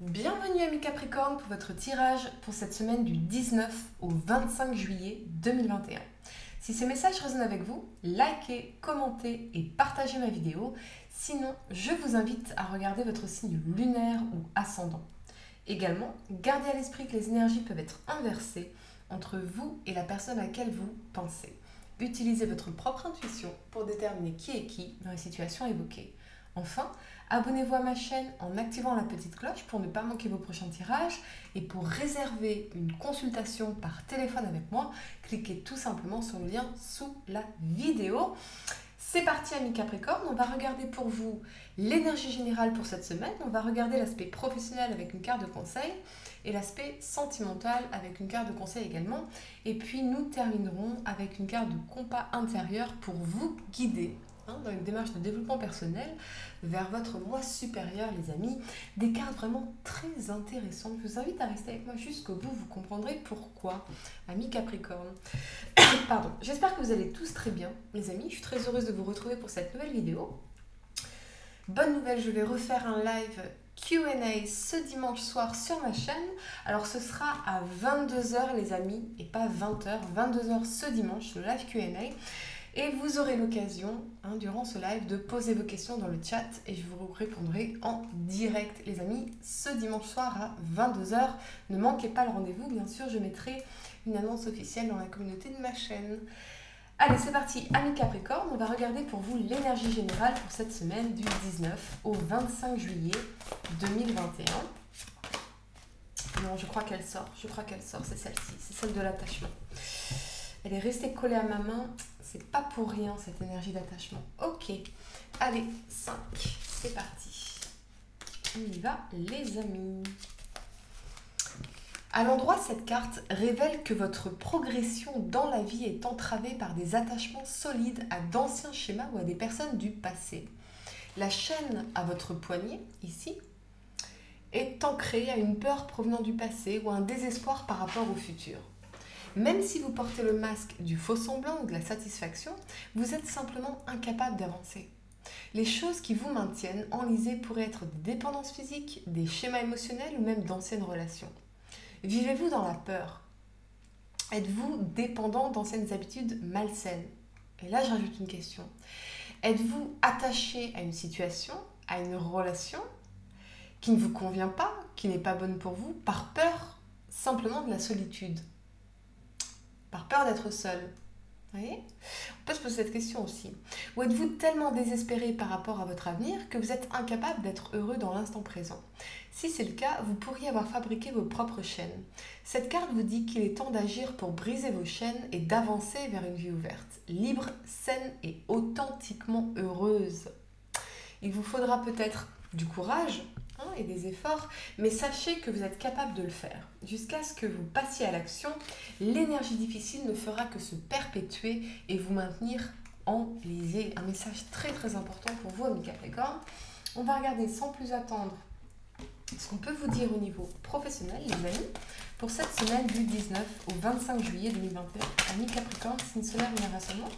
Bienvenue amis Capricorne pour votre tirage pour cette semaine du 19 au 25 juillet 2021. Si ces messages résonnent avec vous, likez, commentez et partagez ma vidéo. Sinon, je vous invite à regarder votre signe lunaire ou ascendant. Également, gardez à l'esprit que les énergies peuvent être inversées entre vous et la personne à laquelle vous pensez. Utilisez votre propre intuition pour déterminer qui est qui dans les situations évoquées. Enfin, abonnez-vous à ma chaîne en activant la petite cloche pour ne pas manquer vos prochains tirages. Et pour réserver une consultation par téléphone avec moi, cliquez tout simplement sur le lien sous la vidéo. C'est parti amis Capricorne, on va regarder pour vous l'énergie générale pour cette semaine. On va regarder l'aspect professionnel avec une carte de conseil et l'aspect sentimental avec une carte de conseil également. Et puis nous terminerons avec une carte de compas intérieur pour vous guider dans une démarche de développement personnel vers votre moi supérieur les amis. Des cartes vraiment très intéressantes. Je vous invite à rester avec moi jusqu'au bout, vous comprendrez pourquoi, amis Capricorne. Pardon, j'espère que vous allez tous très bien les amis, je suis très heureuse de vous retrouver pour cette nouvelle vidéo. Bonne nouvelle, je vais refaire un live Q&A ce dimanche soir sur ma chaîne. Alors ce sera à 22 h les amis et pas 20 h, 22 h ce dimanche, le live Q&A. Et vous aurez l'occasion, durant ce live, de poser vos questions dans le chat et je vous répondrai en direct, les amis, ce dimanche soir à 22 h. Ne manquez pas le rendez-vous, bien sûr, je mettrai une annonce officielle dans la communauté de ma chaîne. Allez, c'est parti, amis Capricorne, on va regarder pour vous l'énergie générale pour cette semaine du 19 au 25 juillet 2021. Non, je crois qu'elle sort, c'est celle-ci, c'est celle de l'attachement. Elle est restée collée à ma main. C'est pas pour rien cette énergie d'attachement. Ok, allez, 5, c'est parti. On y va les amis. À l'endroit, cette carte révèle que votre progression dans la vie est entravée par des attachements solides à d'anciens schémas ou à des personnes du passé. La chaîne à votre poignet, ici, est ancrée à une peur provenant du passé ou à un désespoir par rapport au futur. Même si vous portez le masque du faux semblant ou de la satisfaction, vous êtes simplement incapable d'avancer. Les choses qui vous maintiennent enlisées pourraient être des dépendances physiques, des schémas émotionnels ou même d'anciennes relations. Vivez-vous dans la peur? Êtes-vous dépendant d'anciennes habitudes malsaines? Et là, je rajoute une question. Êtes-vous attaché à une situation, à une relation qui ne vous convient pas, qui n'est pas bonne pour vous, par peur simplement de la solitude? Par peur d'être seul. Vous voyez? On peut se poser cette question aussi. Ou êtes-vous tellement désespéré par rapport à votre avenir que vous êtes incapable d'être heureux dans l'instant présent? Si c'est le cas, vous pourriez avoir fabriqué vos propres chaînes. Cette carte vous dit qu'il est temps d'agir pour briser vos chaînes et d'avancer vers une vie ouverte, libre, saine et authentiquement heureuse. Il vous faudra peut-être du courage et des efforts, mais sachez que vous êtes capable de le faire. Jusqu'à ce que vous passiez à l'action, l'énergie difficile ne fera que se perpétuer et vous maintenir enlisé. Un message très très important pour vous, amis Capricorne. On va regarder sans plus attendre ce qu'on peut vous dire au niveau professionnel, les amis, pour cette semaine du 19 au 25 juillet 2021. Amis Capricorne, signe solaire universellement,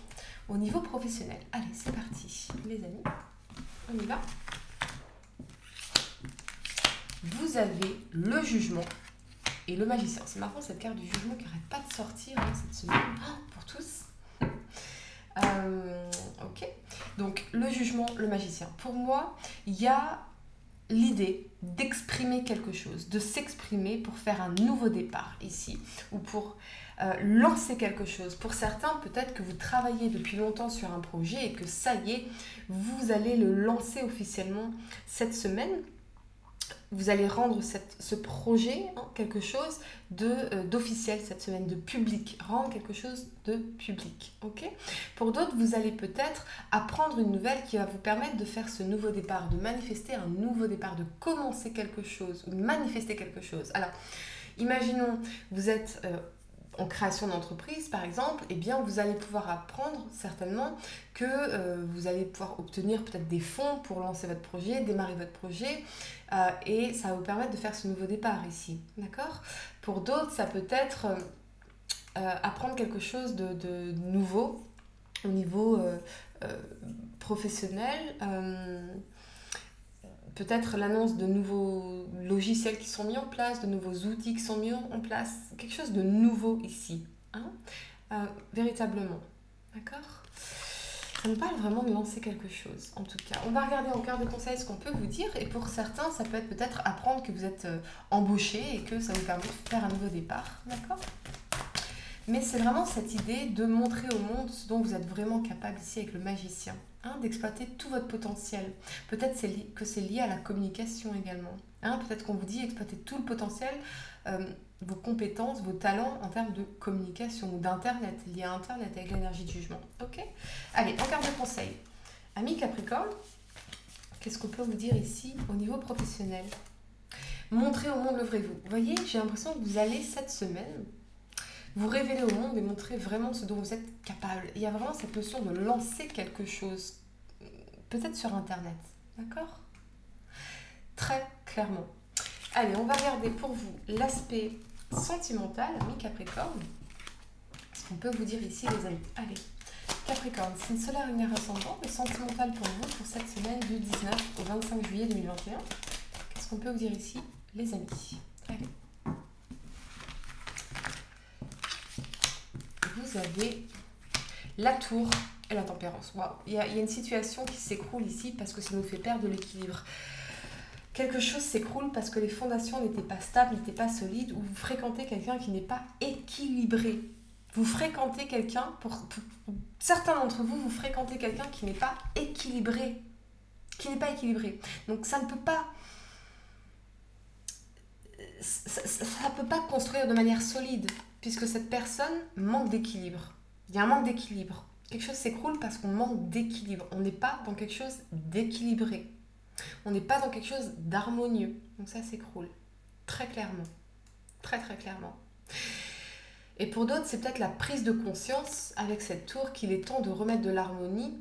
au niveau professionnel. Allez, c'est parti, les amis. On y va. Vous avez le jugement et le magicien. C'est marrant cette carte du jugement qui n'arrête pas de sortir cette semaine pour tous. Ok. Donc le jugement, le magicien. Pour moi, il y a l'idée d'exprimer quelque chose, de s'exprimer pour faire un nouveau départ ici, ou pour lancer quelque chose. Pour certains, peut-être que vous travaillez depuis longtemps sur un projet et que ça y est, vous allez le lancer officiellement cette semaine. Vous allez rendre ce projet quelque chose d'officiel cette semaine, de public, rendre quelque chose de public. Okay. Pour d'autres, vous allez peut-être apprendre une nouvelle qui va vous permettre de faire ce nouveau départ, de manifester un nouveau départ, de commencer quelque chose, ou de manifester quelque chose. Alors, imaginons, vous êtes en création d'entreprise par exemple, eh bien vous allez pouvoir apprendre certainement que vous allez pouvoir obtenir peut-être des fonds pour lancer votre projet, démarrer votre projet et ça va vous permettre de faire ce nouveau départ ici, d'accord? Pour d'autres, ça peut être apprendre quelque chose de nouveau au niveau professionnel. peut-être l'annonce de nouveaux logiciels qui sont mis en place, de nouveaux outils qui sont mis en place, quelque chose de nouveau ici, hein, véritablement, d'accord? Ça me parle vraiment de lancer quelque chose, en tout cas. On va regarder en carte de conseil ce qu'on peut vous dire, et pour certains, ça peut être peut-être apprendre que vous êtes embauché et que ça vous permet de faire un nouveau départ, d'accord? Mais c'est vraiment cette idée de montrer au monde ce dont vous êtes vraiment capable ici avec le magicien, hein, d'exploiter tout votre potentiel. Peut-être que c'est lié à la communication également. Hein, peut-être qu'on vous dit exploiter tout le potentiel, vos compétences, vos talents en termes de communication ou d'internet, lié à internet avec l'énergie de jugement. Ok? Allez, en carte de conseil. Amis Capricorne, qu'est-ce qu'on peut vous dire ici au niveau professionnel? Montrez au monde le vrai vous. Vous voyez, j'ai l'impression que vous allez cette semaine vous révéler au monde et montrer vraiment ce dont vous êtes capable. Il y a vraiment cette notion de lancer quelque chose, peut-être sur Internet, d'accord? Très clairement. Allez, on va regarder pour vous l'aspect sentimental, ami Capricorne. Ce qu'on peut vous dire ici, les amis. Allez, Capricorne, signe solaire, lunaire ascendant, et sentimental pour vous pour cette semaine du 19 au 25 juillet 2021. Qu'est-ce qu'on peut vous dire ici, les amis? Allez. Vous avez la tour et la tempérance. Waouh, il y a une situation qui s'écroule ici parce que ça nous fait perdre de l'équilibre. Quelque chose s'écroule parce que les fondations n'étaient pas stables, n'étaient pas solides, ou vous fréquentez quelqu'un qui n'est pas équilibré. Vous fréquentez quelqu'un, pour certains d'entre vous, vous fréquentez quelqu'un qui n'est pas équilibré. Qui n'est pas équilibré. Donc ça ne peut pas... Ça peut pas construire de manière solide, puisque cette personne manque d'équilibre. Il y a un manque d'équilibre. Quelque chose s'écroule parce qu'on manque d'équilibre. On n'est pas dans quelque chose d'équilibré. On n'est pas dans quelque chose d'harmonieux. Donc ça s'écroule. Très clairement. Très très clairement. Et pour d'autres, c'est peut-être la prise de conscience avec cette tour qu'il est temps de remettre de l'harmonie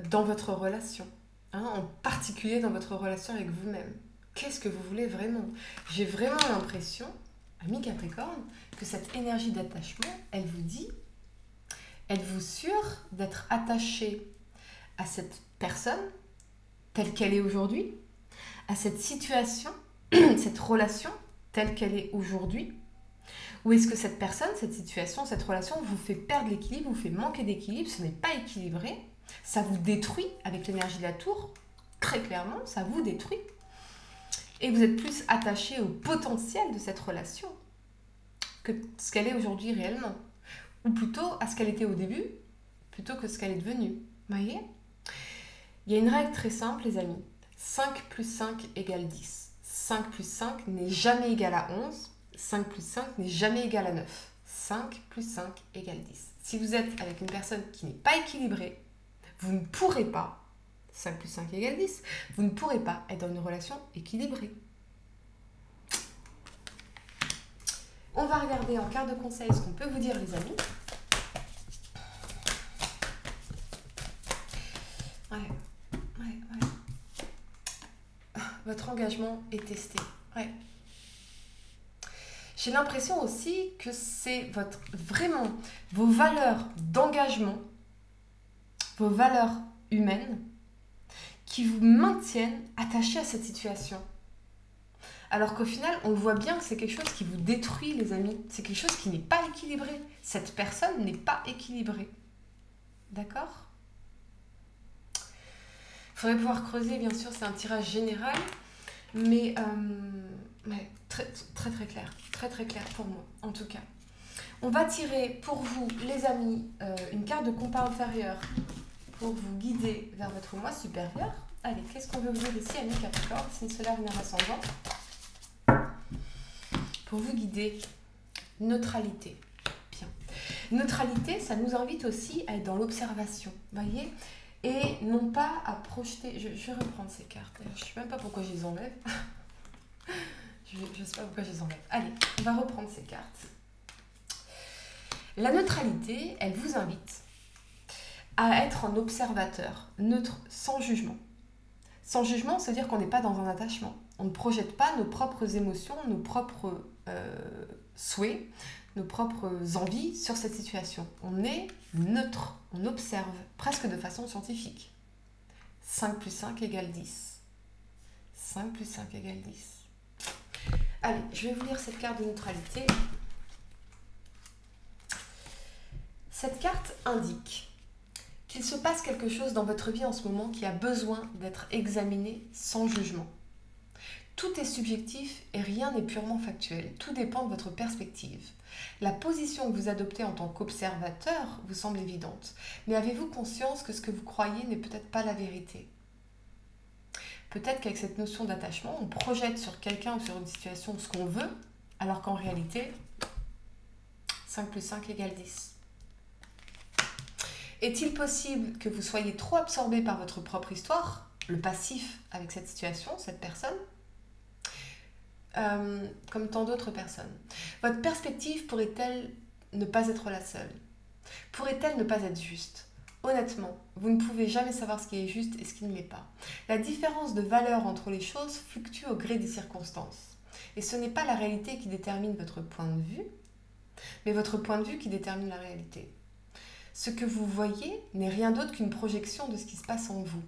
dans votre relation. Hein, en particulier dans votre relation avec vous-même. Qu'est-ce que vous voulez vraiment? J'ai vraiment l'impression, ami Capricorne, que cette énergie d'attachement, elle vous dit, êtes-vous sûr d'être attaché à cette personne telle qu'elle est aujourd'hui, à cette situation, cette relation telle qu'elle est aujourd'hui? Ou est-ce que cette personne, cette situation, cette relation vous fait perdre l'équilibre, vous fait manquer d'équilibre, ce n'est pas équilibré, ça vous détruit avec l'énergie de la tour, très clairement, ça vous détruit. Et vous êtes plus attaché au potentiel de cette relation que ce qu'elle est aujourd'hui réellement. Ou plutôt à ce qu'elle était au début, plutôt que ce qu'elle est devenue. Vous voyez? Il y a une règle très simple, les amis. 5 plus 5 égale 10. 5 plus 5 n'est jamais égal à 11. 5 plus 5 n'est jamais égal à 9. 5 plus 5 égale 10. Si vous êtes avec une personne qui n'est pas équilibrée, vous ne pourrez pas, 5 plus 5 égale 10, vous ne pourrez pas être dans une relation équilibrée. On va regarder en carte de conseil ce qu'on peut vous dire, les amis. Ouais. Votre engagement est testé. Ouais. J'ai l'impression aussi que c'est vraiment vos valeurs d'engagement, vos valeurs humaines, qui vous maintiennent attachés à cette situation. Alors qu'au final, on voit bien que c'est quelque chose qui vous détruit, les amis. C'est quelque chose qui n'est pas équilibré. Cette personne n'est pas équilibrée. D'accord? Il faudrait pouvoir creuser, bien sûr, c'est un tirage général, mais ouais, très clair. Très clair pour moi, en tout cas. On va tirer pour vous, les amis, une carte de compas intérieur pour vous guider vers votre moi supérieur. Allez, qu'est-ce qu'on veut vous dire ici, amis Capricorne, signe solaire, lunaire ascendant? Pour vous guider, neutralité. Bien. Neutralité, ça nous invite aussi à être dans l'observation, voyez, et non pas à projeter. Je vais reprendre ces cartes. Je ne sais même pas pourquoi je les enlève. Je ne sais pas pourquoi je les enlève. Allez, on va reprendre ces cartes. La neutralité, elle vous invite à être un observateur neutre, sans jugement. Sans jugement, c'est-à-dire qu'on n'est pas dans un attachement. On ne projette pas nos propres émotions, nos propres souhaits, nos propres envies sur cette situation. On est neutre, on observe, presque de façon scientifique. 5 plus 5 égale 10. 5 plus 5 égale 10. Allez, je vais vous lire cette carte de neutralité. Cette carte indique qu'il se passe quelque chose dans votre vie en ce moment qui a besoin d'être examiné sans jugement. Tout est subjectif et rien n'est purement factuel. Tout dépend de votre perspective. La position que vous adoptez en tant qu'observateur vous semble évidente, mais avez-vous conscience que ce que vous croyez n'est peut-être pas la vérité ? Peut-être qu'avec cette notion d'attachement, on projette sur quelqu'un ou sur une situation ce qu'on veut, alors qu'en réalité, 5 plus 5 égale 10. Est-il possible que vous soyez trop absorbé par votre propre histoire, le passif avec cette situation, cette personne, comme tant d'autres personnes? Votre perspective pourrait-elle ne pas être la seule? Pourrait-elle ne pas être juste? Honnêtement, vous ne pouvez jamais savoir ce qui est juste et ce qui ne l'est pas. La différence de valeur entre les choses fluctue au gré des circonstances. Et ce n'est pas la réalité qui détermine votre point de vue, mais votre point de vue qui détermine la réalité. Ce que vous voyez n'est rien d'autre qu'une projection de ce qui se passe en vous.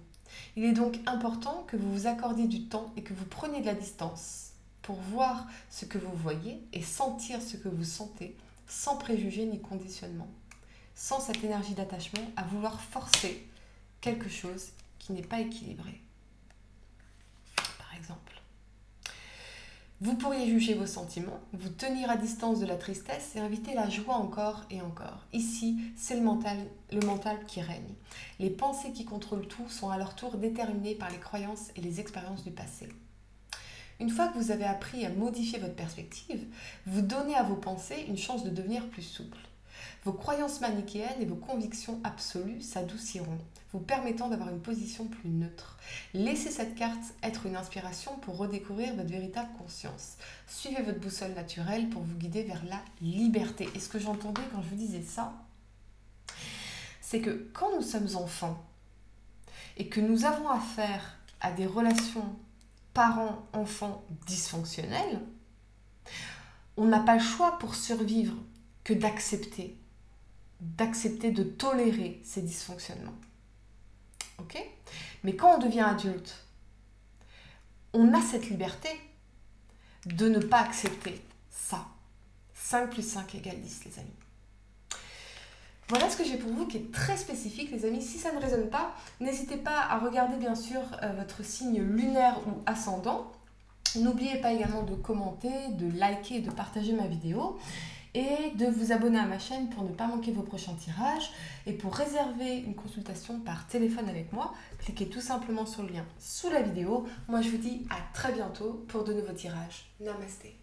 Il est donc important que vous vous accordiez du temps et que vous preniez de la distance pour voir ce que vous voyez et sentir ce que vous sentez, sans préjugés ni conditionnement, sans cette énergie d'attachement à vouloir forcer quelque chose qui n'est pas équilibré. Par exemple, vous pourriez juger vos sentiments, vous tenir à distance de la tristesse et inviter la joie encore et encore. Ici, c'est le mental qui règne. Les pensées qui contrôlent tout sont à leur tour déterminées par les croyances et les expériences du passé. Une fois que vous avez appris à modifier votre perspective, vous donnez à vos pensées une chance de devenir plus souples. Vos croyances manichéennes et vos convictions absolues s'adouciront, vous permettant d'avoir une position plus neutre. Laissez cette carte être une inspiration pour redécouvrir votre véritable conscience. Suivez votre boussole naturelle pour vous guider vers la liberté. Et ce que j'entendais quand je vous disais ça, c'est que quand nous sommes enfants et que nous avons affaire à des relations parents-enfants dysfonctionnelles, on n'a pas le choix pour survivre que d'accepter, de tolérer ces dysfonctionnements. Ok ? Mais quand on devient adulte, on a cette liberté de ne pas accepter ça. 5 plus 5 égale 10, les amis. Voilà ce que j'ai pour vous qui est très spécifique, les amis. Si ça ne résonne pas, n'hésitez pas à regarder bien sûr votre signe lunaire ou ascendant. N'oubliez pas également de commenter, de liker et de partager ma vidéo. Et de vous abonner à ma chaîne pour ne pas manquer vos prochains tirages. Et pour réserver une consultation par téléphone avec moi, cliquez tout simplement sur le lien sous la vidéo. Moi, je vous dis à très bientôt pour de nouveaux tirages. Namasté.